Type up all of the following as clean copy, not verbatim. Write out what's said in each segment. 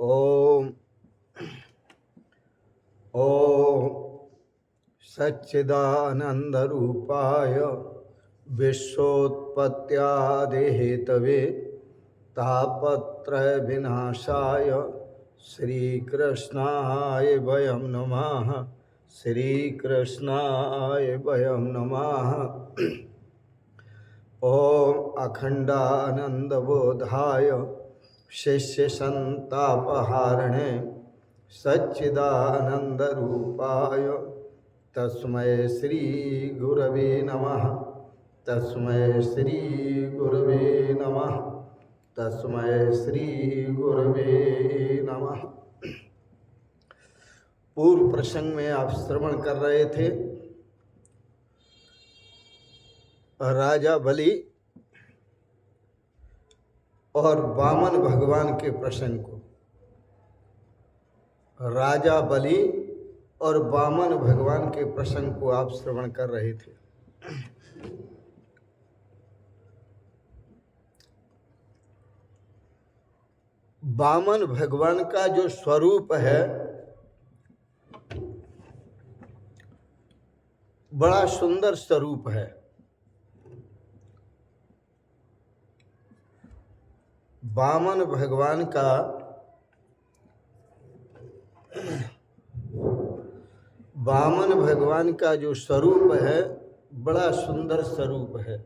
ओम ओम सच्चिदानंदरूपाय विश्वोत्पत्त्यादिहेतवे तापत्रय विनाशाय श्रीकृष्णाय वयं नमः। श्रीकृष्णाय वयं नमः। ओम अखंडानंदबोधाय शिष्यसंतापहारिणे सच्चिदानंदरूपाय तस्मै श्री गुरवे नमः। तस्मै श्री गुरवे नमः। तस्मै श्री गुरवे नमः। पूर्व प्रसंग में आप श्रवण कर रहे थे राजा बलि और वामन भगवान के प्रसंग को। राजा बलि और वामन भगवान के प्रसंग को आप श्रवण कर रहे थे। वामन भगवान का जो स्वरूप है बड़ा सुंदर स्वरूप है। वामन भगवान का जो स्वरूप है बड़ा सुंदर स्वरूप है।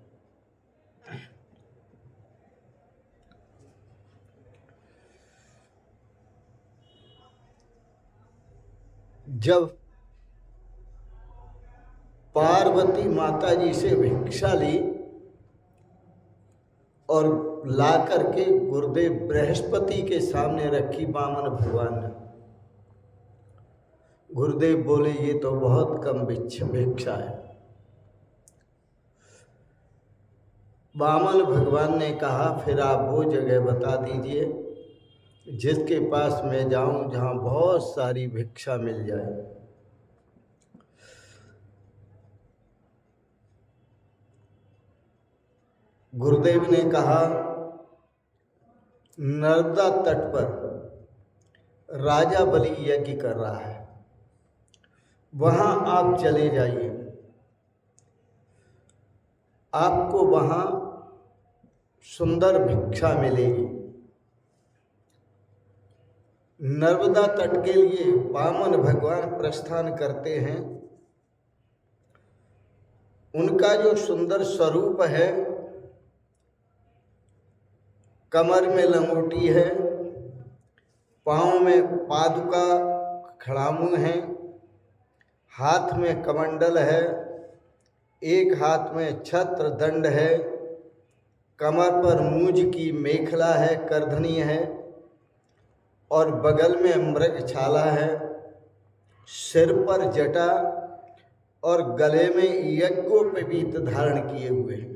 जब पार्वती माता जी से भिक्षा ली और ला करके गुरुदेव बृहस्पति के सामने रखी वामन भगवान ने, गुरुदेव बोले ये तो बहुत कम भिक्षा है। वामन भगवान ने कहा फिर आप वो जगह बता दीजिए जिसके पास मैं जाऊं जहां बहुत सारी भिक्षा मिल जाए। गुरुदेव ने कहा नर्मदा तट पर राजा बलि यज्ञ कर रहा है, वहां आप चले जाइए, आपको वहां सुंदर भिक्षा मिलेगी। नर्मदा तट के लिए वामन भगवान प्रस्थान करते हैं। उनका जो सुंदर स्वरूप है, कमर में लंगोटी है, पाँव में पादुका खड़ामू है, हाथ में कमंडल है, एक हाथ में छत्र दंड है, कमर पर मूंज की मेखला है, करधनी है और बगल में मृगछाला है, सिर पर जटा और गले में यज्ञोपवीत धारण किए हुए हैं।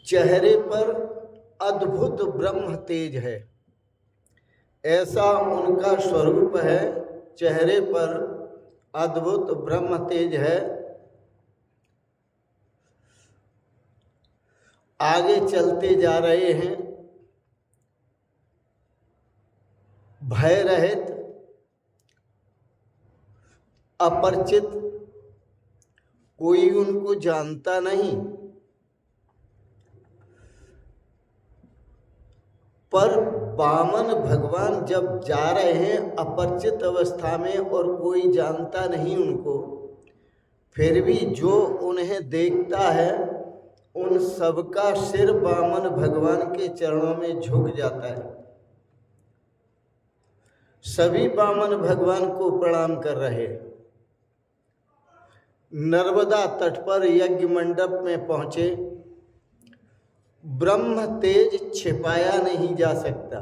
चेहरे पर अद्भुत ब्रह्म तेज है, ऐसा उनका स्वरूप है। चेहरे पर अद्भुत ब्रह्म तेज है। आगे चलते जा रहे हैं, भय रहित, अपरिचित, कोई उनको जानता नहीं, पर वामन भगवान जब जा रहे हैं अपरिचित अवस्था में और कोई जानता नहीं उनको, फिर भी जो उन्हें देखता है उन सबका सिर वामन भगवान के चरणों में झुक जाता है। सभी वामन भगवान को प्रणाम कर रहे। नर्मदा तट पर यज्ञ मंडप में पहुंचे। ब्रह्म तेज छिपाया नहीं जा सकता।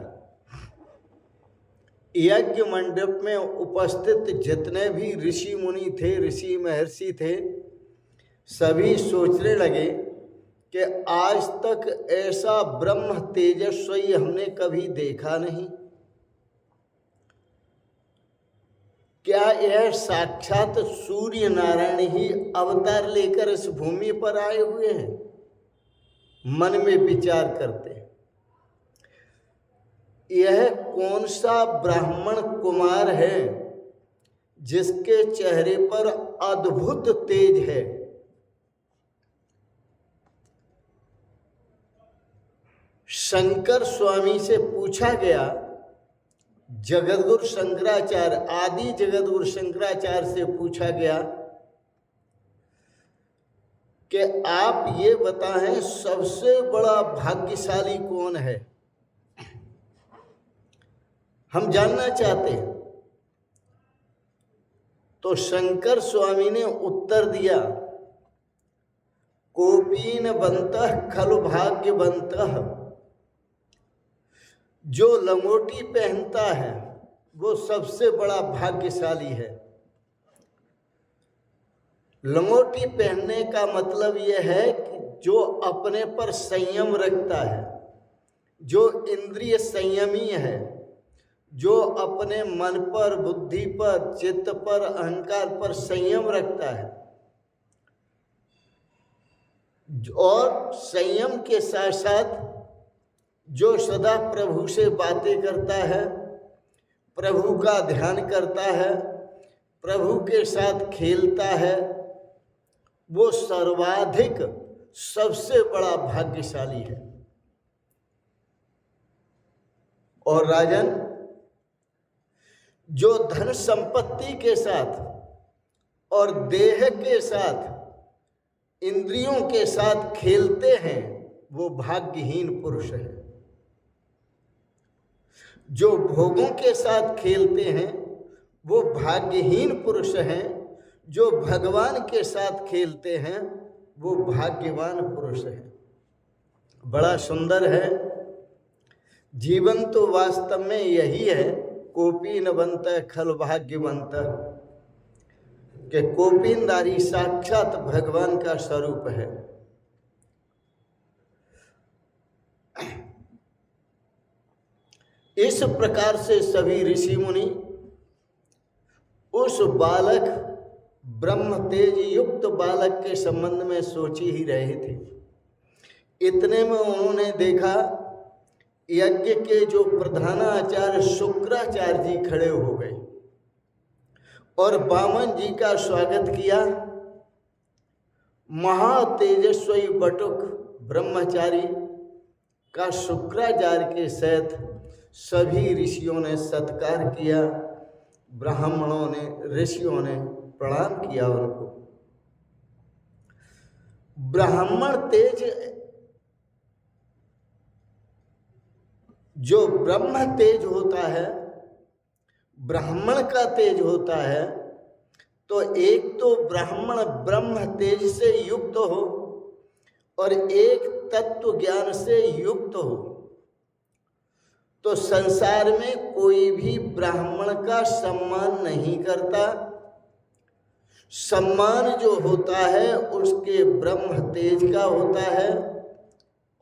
यज्ञ मंडप में उपस्थित जितने भी ऋषि मुनि थे, ऋषि महर्षि थे, सभी सोचने लगे कि आज तक ऐसा ब्रह्म तेजस्वी हमने कभी देखा नहीं। क्या यह साक्षात सूर्य नारायण ही अवतार लेकर इस भूमि पर आए हुए हैं? मन में विचार करते। यह कौन सा ब्राह्मण कुमार है जिसके चेहरे पर अद्भुत तेज है। शंकर स्वामी से पूछा गया, जगतगुरु शंकराचार्य, आदि जगतगुरु शंकराचार्य से पूछा गया कि आप ये बताएं सबसे बड़ा भाग्यशाली कौन है, हम जानना चाहते हैं। तो शंकर स्वामी ने उत्तर दिया, कोपीनवन्तः खलु भाग्यवन्तः, जो लंगोटी पहनता है वो सबसे बड़ा भाग्यशाली है। लंगोटी पहनने का मतलब यह है कि जो अपने पर संयम रखता है, जो इंद्रिय संयमी है, जो अपने मन पर, बुद्धि पर, चित्त पर, अहंकार पर संयम रखता है और संयम के साथ साथ जो सदा प्रभु से बातें करता है, प्रभु का ध्यान करता है, प्रभु के साथ खेलता है, वो सर्वाधिक सबसे बड़ा भाग्यशाली है। और राजन, जो धन संपत्ति के साथ और देह के साथ, इंद्रियों के साथ खेलते हैं वो भाग्यहीन पुरुष है। जो भोगों के साथ खेलते हैं वो भाग्यहीन पुरुष हैं। जो भगवान के साथ खेलते हैं वो भाग्यवान पुरुष हैं। बड़ा सुंदर है। जीवन तो वास्तव में यही है, कोपीनवन्तः खलु भाग्यवन्तः, कि कोपिनदारी साक्षात भगवान का स्वरूप है। इस प्रकार से सभी ऋषि मुनि उस बालक, ब्रह्म तेज युक्त बालक के संबंध में सोच ही रहे थे। इतने में उन्होंने देखा यज्ञ के जो प्रधानाचार्य शुक्राचार्य जी खड़े हो गए और वामन जी का स्वागत किया। महातेजस्वी बटुक ब्रह्मचारी का शुक्राचार्य के सहित सभी ऋषियों ने सत्कार किया। ब्राह्मणों ने, ऋषियों ने प्रणाम किया उनको। ब्राह्मण तेज, जो ब्रह्म तेज होता है, ब्राह्मण का तेज होता है, तो एक तो ब्राह्मण ब्रह्म तेज से युक्त हो और एक तत्व ज्ञान से युक्त हो। तो संसार में कोई भी ब्राह्मण का सम्मान नहीं करता। सम्मान जो होता है उसके ब्रह्म तेज का होता है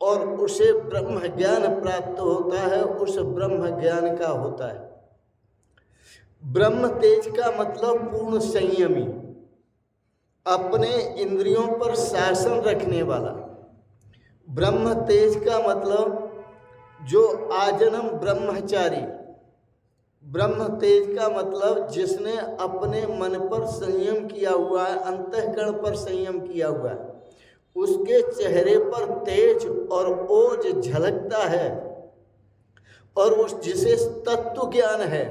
और उसे ब्रह्म ज्ञान प्राप्त होता है, उस ब्रह्म ज्ञान का होता है। ब्रह्म तेज का मतलब पूर्ण संयमी, अपने इंद्रियों पर शासन रखने वाला। ब्रह्म तेज का मतलब जो आजन्म ब्रह्मचारी। ब्रह्म तेज का मतलब जिसने अपने मन पर संयम किया हुआ है, अंतःकरण पर संयम किया हुआ है, उसके चेहरे पर तेज और ओज झलकता है और उस जिसे तत्व ज्ञान है।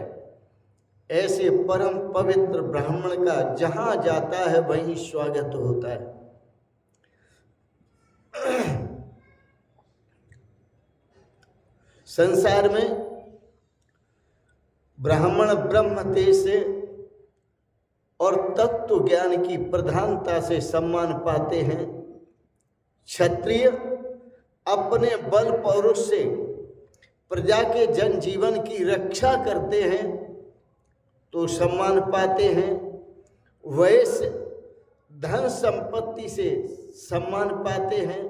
ऐसे परम पवित्र ब्राह्मण का जहां जाता है वहीं स्वागत होता है। संसार में ब्राह्मण ब्रह्म तेज से और तत्व ज्ञान की प्रधानता से सम्मान पाते हैं। क्षत्रिय अपने बल पौरुष से प्रजा के जनजीवन की रक्षा करते हैं तो सम्मान पाते हैं। वैश्य धन संपत्ति से सम्मान पाते हैं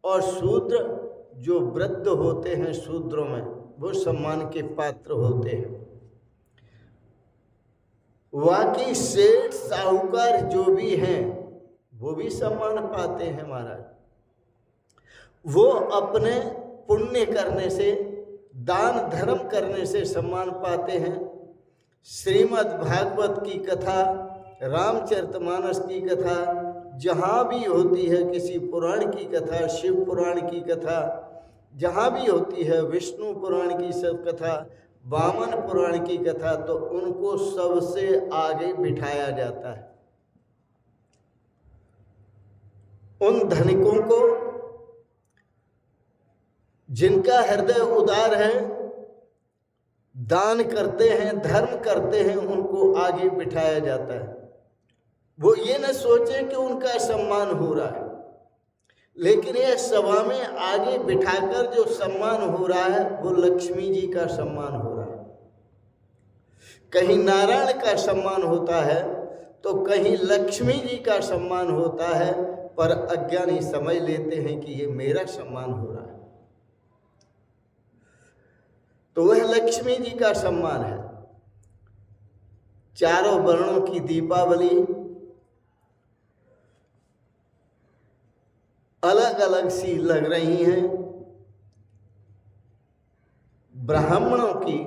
और शूद्र जो वृद्ध होते हैं शूद्रों में, वो सम्मान के पात्र होते हैं। बाकी सेठ साहूकार जो भी हैं वो भी सम्मान पाते हैं महाराज। वो अपने पुण्य करने से, दान धर्म करने से सम्मान पाते हैं। श्रीमद् भागवत की कथा, रामचरितमानस की कथा जहाँ भी होती है, किसी पुराण की कथा, शिव पुराण की कथा जहाँ भी होती है, विष्णु पुराण की सब कथा, वामन पुराण की कथा, तो उनको सबसे आगे बिठाया जाता है। उन धनिकों को, जिनका हृदय उदार है, दान करते हैं, धर्म करते हैं, उनको आगे बिठाया जाता है। वो ये न सोचे कि उनका सम्मान हो रहा है, लेकिन यह सभा में आगे बिठाकर जो सम्मान हो रहा है वो लक्ष्मी जी का सम्मान हो रहा है। कहीं नारायण का सम्मान होता है तो कहीं लक्ष्मी जी का सम्मान होता है, पर अज्ञानी समझ लेते हैं कि ये मेरा सम्मान हो रहा है। तो वह लक्ष्मी जी का सम्मान है। चारों वर्णों की दीपावली अलग अलग सी लग रही हैं। ब्राह्मणों की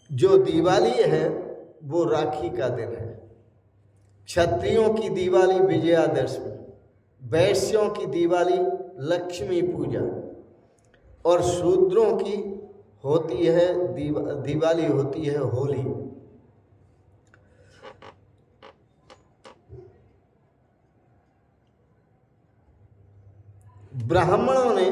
जो दिवाली है वो राखी का दिन है, क्षत्रियों की दिवाली विजयादशमी, वैश्यों की दिवाली लक्ष्मी पूजा, और शूद्रों की होती है दिवाली होती है होली। ब्राह्मणों ने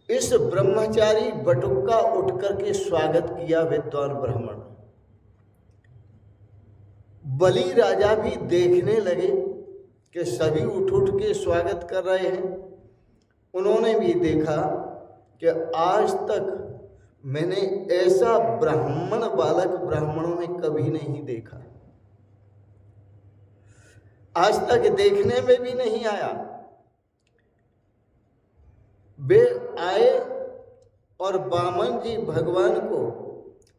इस ब्रह्मचारी बटुक का उठ करके स्वागत किया। विद्वान ब्राह्मण बलि राजा भी देखने लगे कि सभी उठ उठ के स्वागत कर रहे हैं। उन्होंने भी देखा कि आज तक मैंने ऐसा ब्राह्मण बालक ब्राह्मणों में कभी नहीं देखा, आज तक देखने में भी नहीं आया। वे आए और वामन जी भगवान को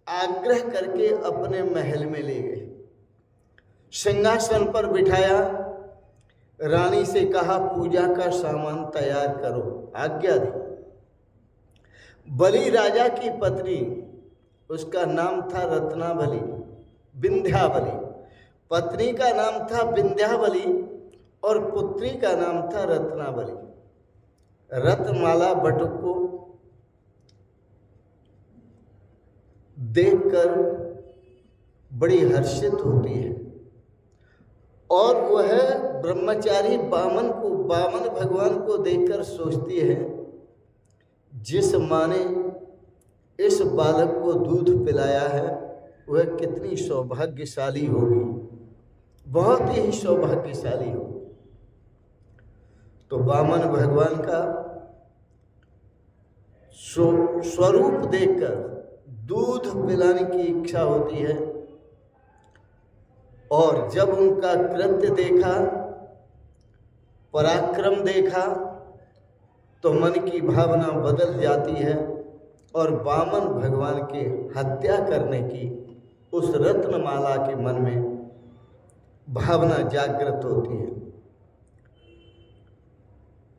आग्रह करके अपने महल में ले गए, सिंहासन पर बिठाया, रानी से कहा पूजा का सामान तैयार करो, आज्ञा दी। बलि राजा की पत्नी, उसका नाम था रत्नावली, विंध्यावली, पत्नी का नाम था विंध्यावली और पुत्री का नाम था रत्नावली। रत्नमाला बटुक को देखकर बड़ी हर्षित होती है और वह ब्रह्मचारी वामन भगवान को देखकर सोचती है, जिस माँ ने इस बालक को दूध पिलाया है वह कितनी सौभाग्यशाली होगी, बहुत ही सौभाग्यशाली होगी। तो वामन भगवान का स्वरूप देखकर दूध पिलाने की इच्छा होती है, और जब उनका कृत्य देखा, पराक्रम देखा, तो मन की भावना बदल जाती है और वामन भगवान के हत्या करने की उस रत्नमाला के मन में भावना जागृत होती है।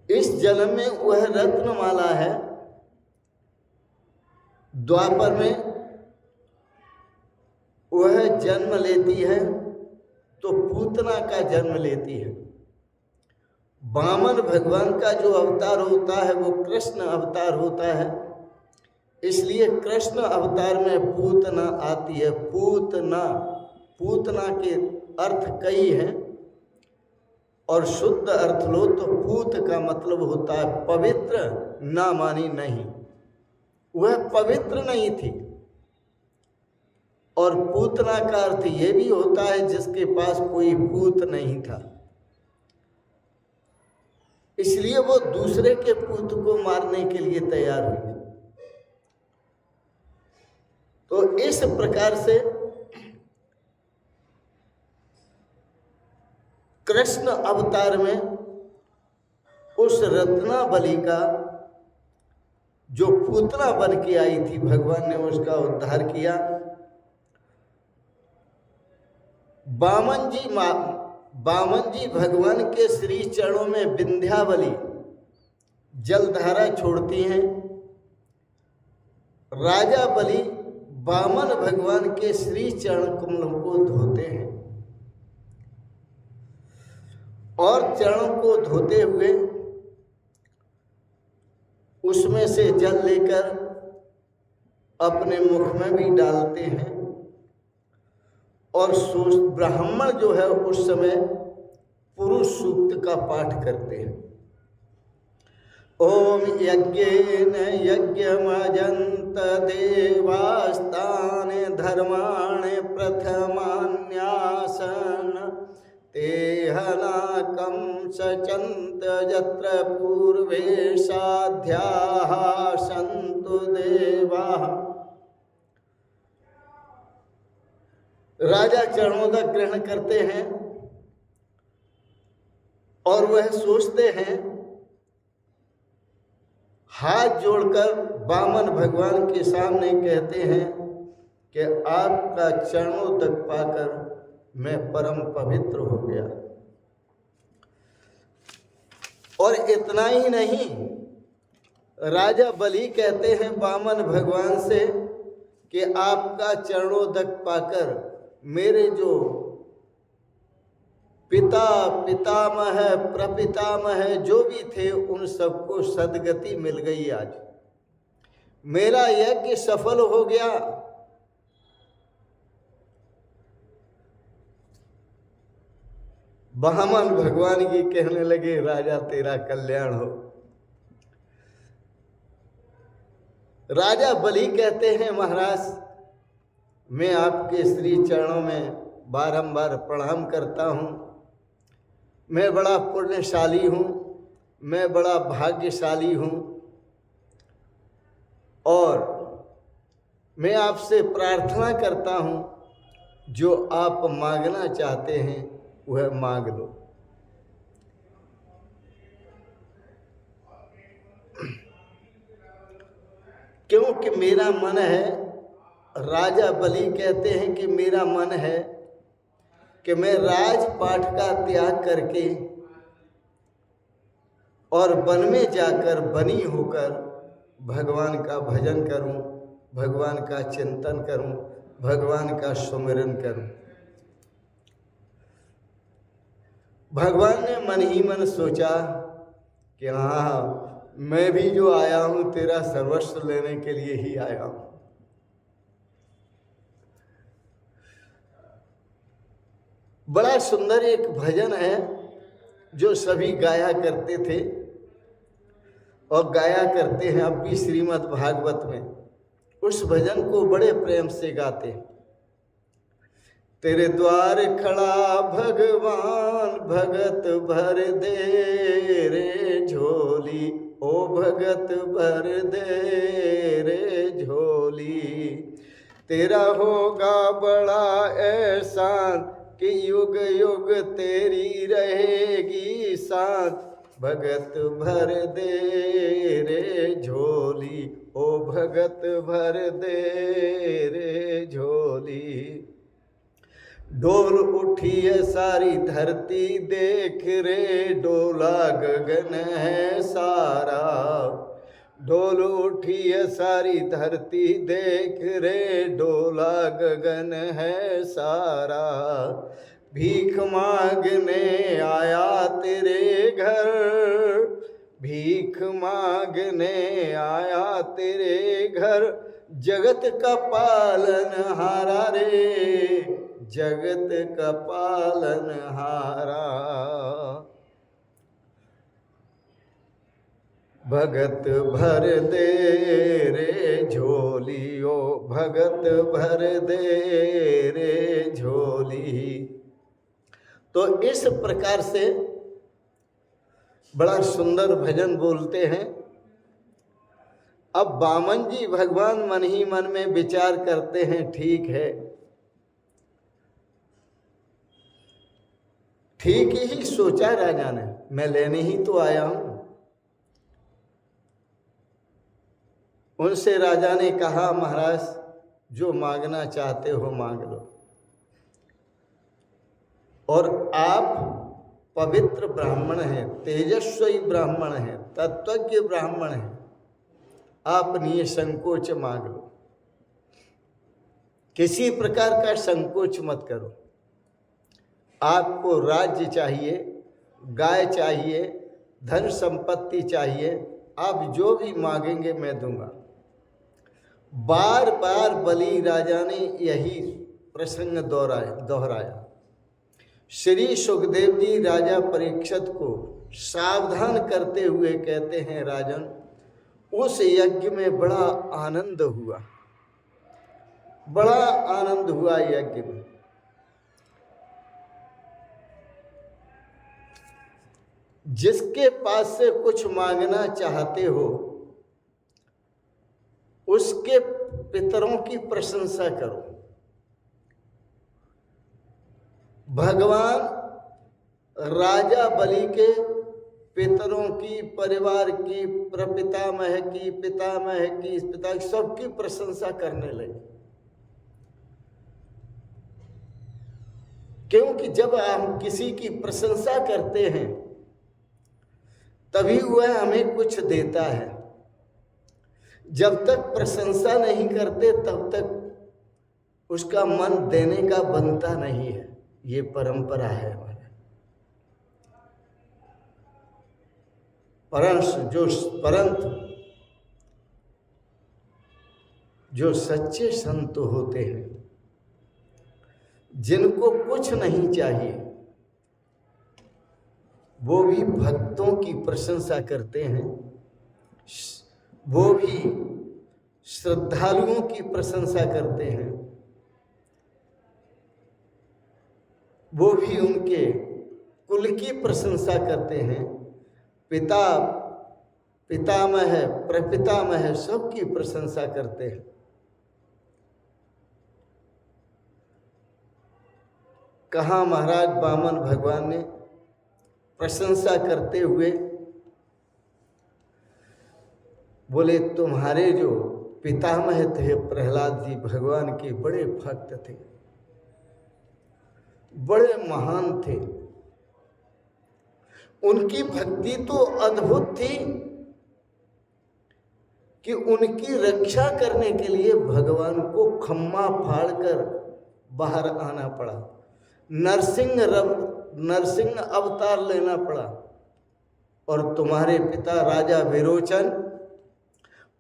इस जन्म में वह रत्नमाला है, द्वापर में वह जन्म लेती है तो पूतना का जन्म लेती है। वामन भगवान का जो अवतार होता है वो कृष्ण अवतार होता है, इसलिए कृष्ण अवतार में पूतना आती है। पूतना के अर्थ कई हैं और शुद्ध अर्थ लो तो पूत का मतलब होता है पवित्र, ना मानी नहीं, वह पवित्र नहीं थी। और पूतना का अर्थ ये भी होता है जिसके पास कोई पूत नहीं था, इसलिए वो दूसरे के पूत को मारने के लिए तैयार हुई। तो इस प्रकार से कृष्ण अवतार में उस रत्नावली का जो पूतना बन के आई थी, भगवान ने उसका उद्धार किया। वामन जी भगवान के श्री चरणों में विंध्यावली जलधारा छोड़ती हैं। राजा बलि वामन भगवान के श्री चरण कमलों को धोते हैं और चरणों को धोते हुए उसमें से जल लेकर अपने मुख में भी डालते हैं और ब्राह्मण जो है उस समय पुरुष सूक्त का पाठ करते हैं। ओम यज्ञेन यज्ञमजन्त देवास्ताने धर्माणे प्रथमान्यासन तेहनाकं सचन्त यत्र पूर्वे साध्याः सन्तु देवाः। राजा चरणोदक ग्रहण करते हैं और वह सोचते हैं, हाथ जोड़कर वामन भगवान के सामने कहते हैं कि आपका चरणोदक पाकर मैं परम पवित्र हो गया। और इतना ही नहीं, राजा बलि कहते हैं वामन भगवान से कि आपका चरणोदक पाकर मेरे जो पिता पितामह प्रपितामह जो भी थे उन सबको सद्गति मिल गई। आज मेरा यज्ञ सफल हो गया। वामन भगवान की कहने लगे, राजा तेरा कल्याण हो। राजा बलि कहते हैं, महाराज मैं आपके श्री चरणों में बारंबार प्रणाम करता हूँ। मैं बड़ा पुण्यशाली हूँ, मैं बड़ा भाग्यशाली हूँ और मैं आपसे प्रार्थना करता हूँ, जो आप मांगना चाहते हैं वह मांग लो। क्योंकि मेरा मन है, राजा बलि कहते हैं कि मेरा मन है कि मैं राजपाट का त्याग करके और वन में जाकर बनी होकर भगवान का भजन करूं, भगवान का चिंतन करूं, भगवान का सुमिरन करूं। भगवान ने मन ही मन सोचा कि हाँ, मैं भी जो आया हूं तेरा सर्वस्व लेने के लिए ही आया हूं। बड़ा सुंदर एक भजन है जो सभी गाया करते थे और गाया करते हैं अब भी श्रीमद् भागवत में। उस भजन को बड़े प्रेम से गाते हैं। तेरे द्वार खड़ा भगवान भगत भर दे रे झोली, ओ भगत भर दे रे झोली। तेरा होगा बड़ा एहसान कि युग युग तेरी रहेगी साथ, भगत भर दे रे झोली, ओ भगत भर दे रे झोली। डोल उठी है सारी धरती देख रे, डोला गगन है सारा। डोल उठी है सारी धरती देख रे, डोला गगन है सारा। भीख मांगने आया तेरे घर, भीख मांगने आया तेरे घर। जगत का पालन हारा रे, जगत का पालन हारा। भगत भर दे रे झोली, ओ भगत भर दे रे झोली। तो इस प्रकार से बड़ा सुंदर भजन बोलते हैं। अब वामन जी भगवान मन ही मन में विचार करते हैं, ठीक है, ठीक ही सोचा राजा ने, मैं लेने ही तो आया हूं। उनसे राजा ने कहा, महाराज जो मांगना चाहते हो मांग लो। और आप पवित्र ब्राह्मण हैं, तेजस्वी ब्राह्मण हैं, तत्वज्ञ ब्राह्मण हैं, आप नहीं संकोच मांग लो, किसी प्रकार का संकोच मत करो। आपको राज्य चाहिए, गाय चाहिए, धन संपत्ति चाहिए, आप जो भी मांगेंगे मैं दूंगा। बार बार बलि राजा ने यही प्रसंग दोहराया। श्री सुखदेव जी राजा परीक्षित को सावधान करते हुए कहते हैं, राजन, उस यज्ञ में बड़ा आनंद हुआ, बड़ा आनंद हुआ यज्ञ में। जिसके पास से कुछ मांगना चाहते हो उसके पितरों की प्रशंसा करो। भगवान राजा बलि के पितरों की, परिवार की, प्रपितामह की, पितामह की, पिता की, सबकी प्रशंसा करने लगे। क्योंकि जब हम किसी की प्रशंसा करते हैं तभी वह हमें कुछ देता है। जब तक प्रशंसा नहीं करते तब तक उसका मन देने का बनता नहीं है। ये परंपरा है हमारे। परंतु जो सच्चे संत होते हैं, जिनको कुछ नहीं चाहिए, वो भी भक्तों की प्रशंसा करते हैं, वो भी श्रद्धालुओं की प्रशंसा करते हैं, वो भी उनके कुल की प्रशंसा करते हैं। पिता, पितामह, प्रपितामह सबकी प्रशंसा करते हैं। कहाँ महाराज वामन भगवान ने प्रशंसा करते हुए बोले, तुम्हारे जो पितामह थे प्रहलाद जी, भगवान के बड़े भक्त थे, बड़े महान थे। उनकी भक्ति तो अद्भुत थी कि उनकी रक्षा करने के लिए भगवान को खम्मा फाड़कर बाहर आना पड़ा, नरसिंह अवतार लेना पड़ा। और तुम्हारे पिता राजा विरोचन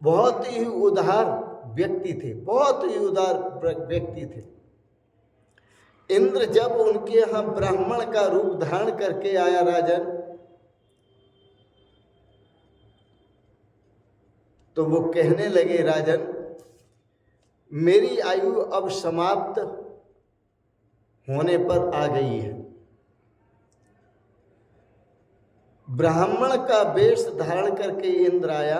बहुत ही उदार व्यक्ति थे, बहुत ही उदार व्यक्ति थे। इंद्र जब उनके यहाँ ब्राह्मण का रूप धारण करके आया राजन, तो वो कहने लगे, राजन मेरी आयु अब समाप्त होने पर आ गई है। ब्राह्मण का वेश धारण करके इंद्र आया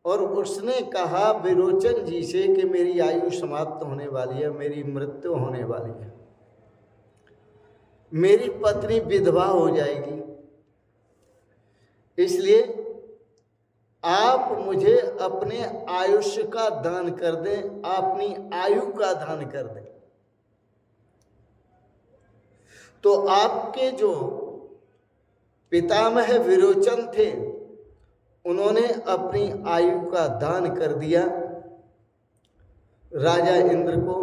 और उसने कहा विरोचन जी से कि मेरी आयु समाप्त होने वाली है, मेरी मृत्यु होने वाली है, मेरी पत्नी विधवा हो जाएगी, इसलिए आप मुझे अपने आयुष्य का दान कर दें, अपनी आयु का दान कर दें। तो आपके जो पितामह विरोचन थे उन्होंने अपनी आयु का दान कर दिया राजा इंद्र को।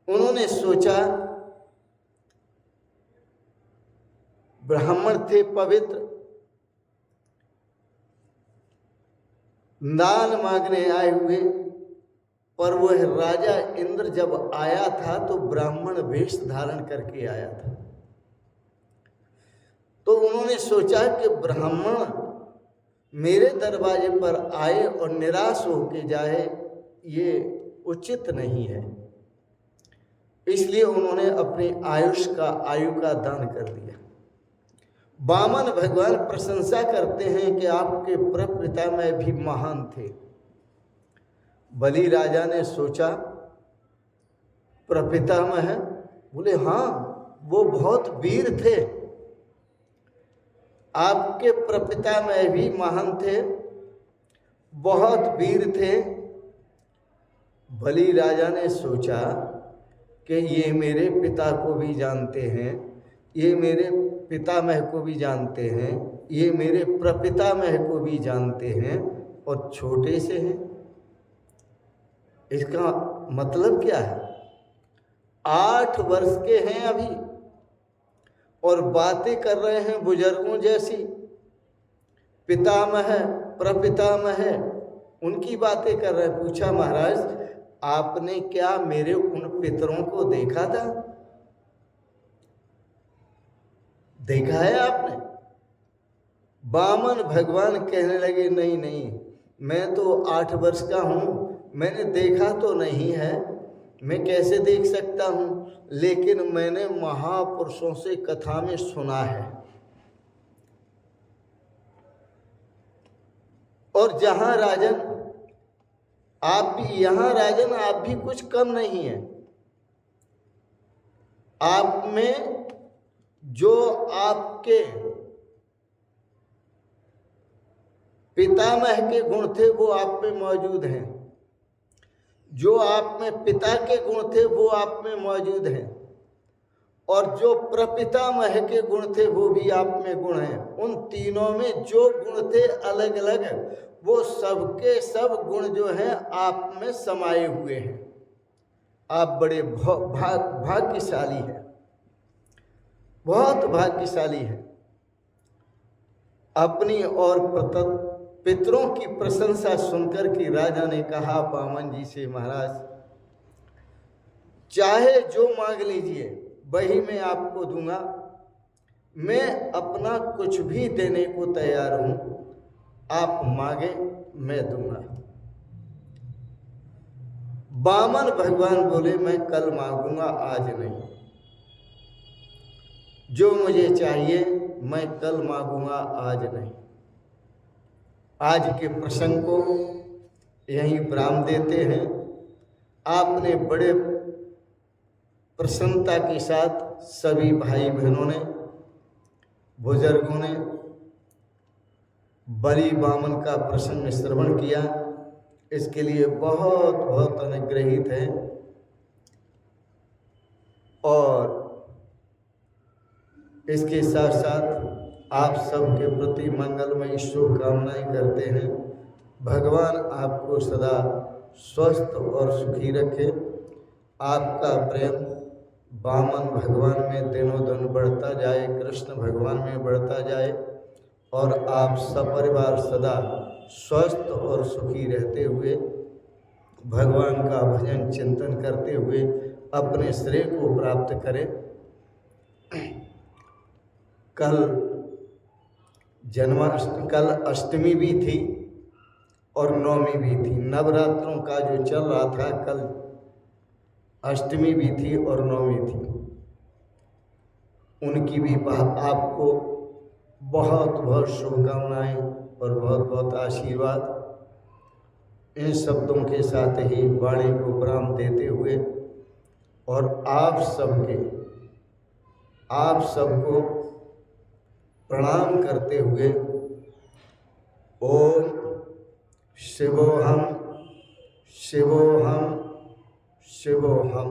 उन्होंने सोचा, ब्राह्मण थे पवित्र, दान मांगने आए हुए, पर वह राजा इंद्र जब आया था तो ब्राह्मण वेश धारण करके आया था। तो उन्होंने सोचा कि ब्राह्मण मेरे दरवाजे पर आए और निराश होके जाए, ये उचित नहीं है। इसलिए उन्होंने अपनी आयु का दान कर दिया। वामन भगवान प्रशंसा करते हैं कि आपके प्रपितामह भी महान थे। बलि राजा ने सोचा, प्रपितामह? बोले हाँ, वो बहुत वीर थे, आपके प्रपितामह भी महान थे, बहुत वीर थे। बलि राजा ने सोचा कि ये मेरे पिता को भी जानते हैं, ये मेरे पितामह को भी जानते हैं, ये मेरे प्रपितामह को भी जानते हैं और छोटे से हैं। इसका मतलब क्या है? 8 वर्ष के हैं अभी और बातें कर रहे हैं बुजुर्गों जैसी। पितामह प्रपितामह उनकी बातें कर रहे हैं। पूछा, महाराज आपने क्या मेरे उन पितरों को देखा था? देखा है आपने? वामन भगवान कहने लगे, नहीं नहीं, मैं तो 8 वर्ष का हूँ, मैंने देखा तो नहीं है, मैं कैसे देख सकता हूँ, लेकिन मैंने महापुरुषों से कथा में सुना है। और जहाँ राजन आप भी, यहाँ राजन आप भी कुछ कम नहीं है। आप में जो आपके पितामह के गुण थे वो आप में मौजूद हैं, जो आप में पिता के गुण थे वो आप में मौजूद हैं, और जो प्रपितामह के गुण थे वो भी आप में गुण हैं। उन तीनों में जो गुण थे अलग अलग, वो सबके सब गुण जो हैं आप में समाये हुए हैं। आप बड़े भाग्यशाली हैं, बहुत भाग्यशाली हैं। अपनी और पितरों की प्रशंसा सुनकर के राजा ने कहा वामन जी से, महाराज चाहे जो मांग लीजिए वही मैं आपको दूंगा, मैं अपना कुछ भी देने को तैयार हूं, आप मांगे मैं दूंगा। वामन भगवान बोले, मैं कल मांगूंगा, आज नहीं। जो मुझे चाहिए मैं कल मांगूंगा, आज नहीं। आज के प्रसंग को यहीं विराम देते हैं। आपने बड़े प्रसन्नता के साथ सभी भाई बहनों ने, बुजुर्गों ने बलि वामन का प्रसंग श्रवण किया, इसके लिए बहुत बहुत अनुग्रहित है। और इसके साथ साथ आप सबके प्रति मंगलमय शुभकामनाएं करते हैं। भगवान आपको सदा स्वस्थ और सुखी रखे। आपका प्रेम वामन भगवान में दिनों दिन बढ़ता जाए, कृष्ण भगवान में बढ़ता जाए, और आप सपरिवार सदा स्वस्थ और सुखी रहते हुए, भगवान का भजन चिंतन करते हुए अपने श्रेय को प्राप्त करें। कल अष्टमी भी थी और नवमी भी थी। नवरात्रों का जो चल रहा था, कल अष्टमी भी थी और नवमी थी। उनकी भी आपको बहुत बहुत शुभकामनाएं और बहुत बहुत आशीर्वाद। इन शब्दों के साथ ही वाणी को विराम देते हुए और आप सबको प्रणाम करते हुए, ओम शिवोहम शिवोहम शिवोहम।